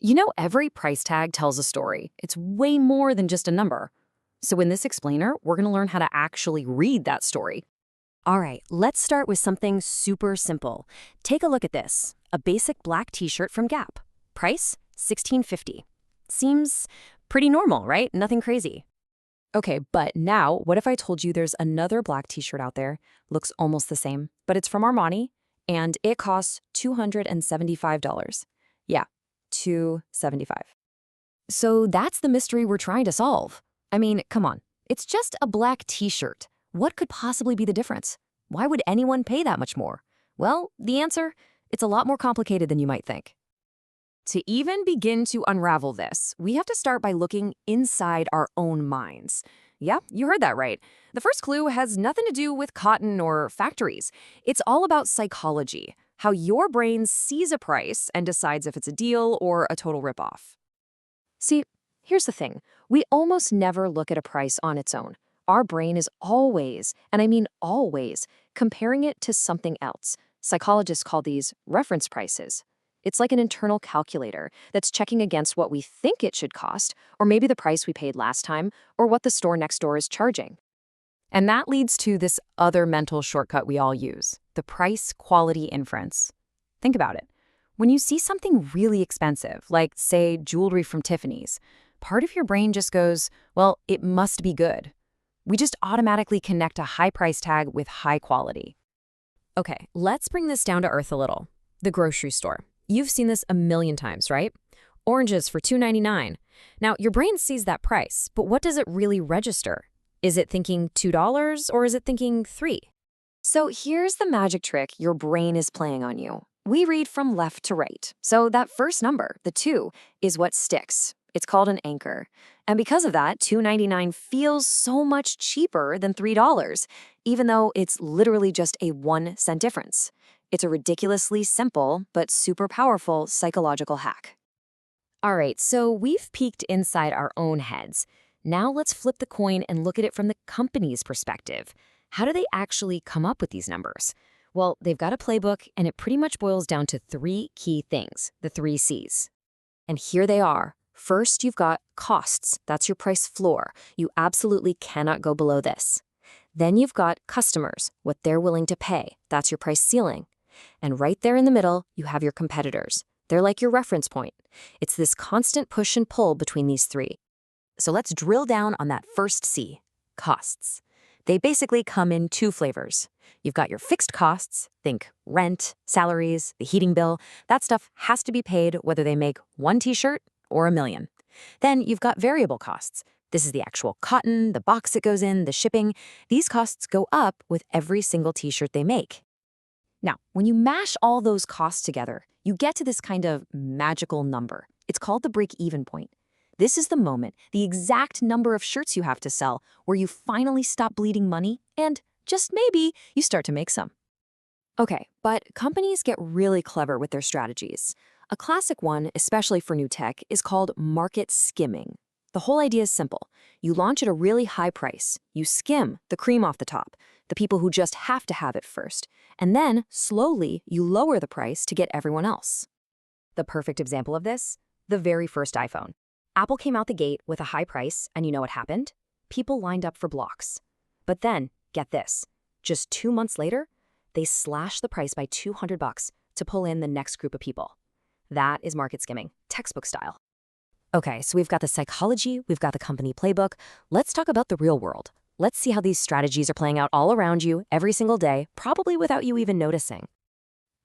You know, every price tag tells a story. It's way more than just a number. So in this explainer, we're going to learn how to actually read that story. All right, let's start with something super simple. Take a look at this. A basic black t-shirt from Gap. Price, $16.50. Seems pretty normal, right? Nothing crazy. Okay, but now, what if I told you there's another black t-shirt out there, looks almost the same, but it's from Armani, and it costs $275. Yeah, $275. So that's the mystery we're trying to solve. I mean, come on, it's just a black t-shirt. What could possibly be the difference? Why would anyone pay that much more? Well, the answer, it's a lot more complicated than you might think. To even begin to unravel this, we have to start by looking inside our own minds. Yeah, you heard that right. The first clue has nothing to do with cotton or factories. It's all about psychology, how your brain sees a price and decides if it's a deal or a total ripoff. See, here's the thing. We almost never look at a price on its own. Our brain is always, and I mean always, comparing it to something else. Psychologists call these reference prices. It's like an internal calculator that's checking against what we think it should cost, or maybe the price we paid last time, or what the store next door is charging. And that leads to this other mental shortcut we all use, the price-quality inference. Think about it. When you see something really expensive, like, say, jewelry from Tiffany's, part of your brain just goes, well, it must be good. We just automatically connect a high price tag with high quality. Okay, let's bring this down to earth a little. The grocery store. You've seen this a million times, right? Oranges for $2.99. Now, your brain sees that price, but what does it really register? Is it thinking $2 or is it thinking $3? So here's the magic trick your brain is playing on you. We read from left to right. So that first number, the 2, is what sticks. It's called an anchor. And because of that, $2.99 feels so much cheaper than $3, even though it's literally just a 1-cent difference. It's a ridiculously simple but super powerful psychological hack. All right, so we've peeked inside our own heads. Now let's flip the coin and look at it from the company's perspective. How do they actually come up with these numbers? Well, they've got a playbook, and it pretty much boils down to 3 key things, the 3 C's. And here they are. First, you've got costs. That's your price floor. You absolutely cannot go below this. Then you've got customers, what they're willing to pay. That's your price ceiling. And right there in the middle, you have your competitors. They're like your reference point. It's this constant push and pull between these 3. So let's drill down on that first C, costs. They basically come in 2 flavors. You've got your fixed costs, think rent, salaries, the heating bill. That stuff has to be paid whether they make 1 t-shirt or 1,000,000. Then you've got variable costs. This is the actual cotton, the box it goes in, the shipping. These costs go up with every single t-shirt they make. Now, when you mash all those costs together, you get to this kind of magical number. It's called the break-even point. This is the moment, the exact number of shirts you have to sell, where you finally stop bleeding money and, just maybe, you start to make some. Okay, but companies get really clever with their strategies. A classic one, especially for new tech, is called market skimming. The whole idea is simple. You launch at a really high price. You skim the cream off the top, the people who just have to have it first. And then, slowly, you lower the price to get everyone else. The perfect example of this? The very first iPhone. Apple came out the gate with a high price, and you know what happened? People lined up for blocks. But then, get this, just 2 months later, they slashed the price by $200 to pull in the next group of people. That is market skimming, textbook style. Okay, so we've got the psychology, we've got the company playbook. Let's talk about the real world. Let's see how these strategies are playing out all around you every single day, probably without you even noticing.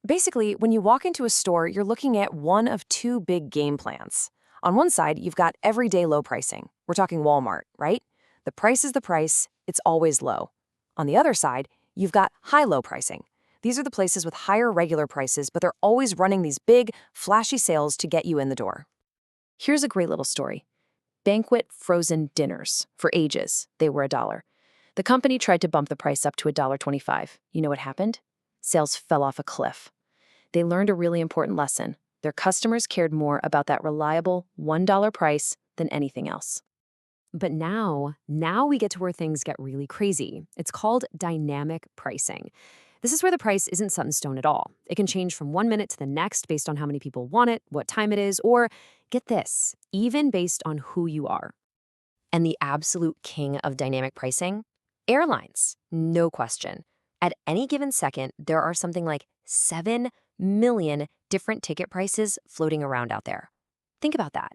Basically, when you walk into a store, you're looking at one of 2 big game plans. On one side, you've got everyday low pricing. We're talking Walmart, right? The price is the price, it's always low. On the other side, you've got high-low pricing. These are the places with higher regular prices, but they're always running these big, flashy sales to get you in the door. Here's a great little story. Banquet frozen dinners. For ages, they were $1. The company tried to bump the price up to $1.25. You know what happened? Sales fell off a cliff. They learned a really important lesson. Their customers cared more about that reliable $1 price than anything else. But now we get to where things get really crazy. It's called dynamic pricing. This is where the price isn't set in stone at all. It can change from 1 minute to the next based on how many people want it, what time it is, or get this, even based on who you are. And the absolute king of dynamic pricing? Airlines, no question. At any given second, there are something like 7 million different ticket prices floating around out there. Think about that.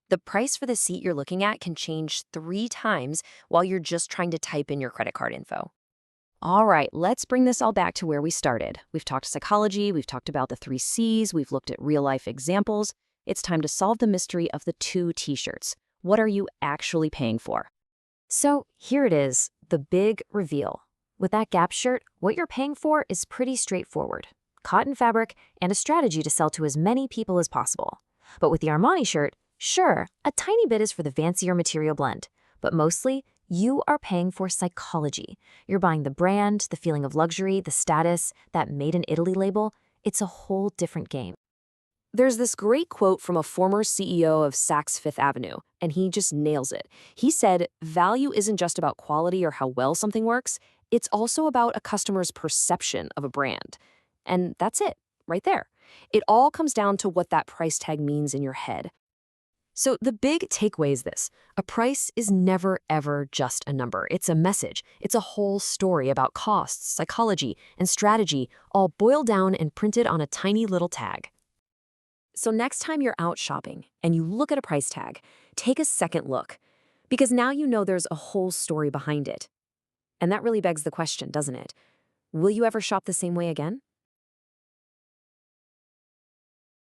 The price for the seat you're looking at can change 3 times while you're just trying to type in your credit card info. All right, let's bring this all back to where we started. We've talked psychology, we've talked about the 3 C's, we've looked at real-life examples. It's time to solve the mystery of the 2 t-shirts. What are you actually paying for? So here it is, the big reveal. With that Gap shirt, what you're paying for is pretty straightforward. Cotton fabric and a strategy to sell to as many people as possible. But with the Armani shirt, sure, a tiny bit is for the fancier material blend. But mostly, you are paying for psychology. You're buying the brand, the feeling of luxury, the status, that Made in Italy label. It's a whole different game. There's this great quote from a former CEO of Saks Fifth Avenue, and he just nails it. He said, value isn't just about quality or how well something works, it's also about a customer's perception of a brand. And that's it, right there. It all comes down to what that price tag means in your head. So the big takeaway is this. A price is never, ever just a number. It's a message. It's a whole story about costs, psychology, and strategy, all boiled down and printed on a tiny little tag. So next time you're out shopping and you look at a price tag, take a second look, because now you know there's a whole story behind it. And that really begs the question, doesn't it? Will you ever shop the same way again?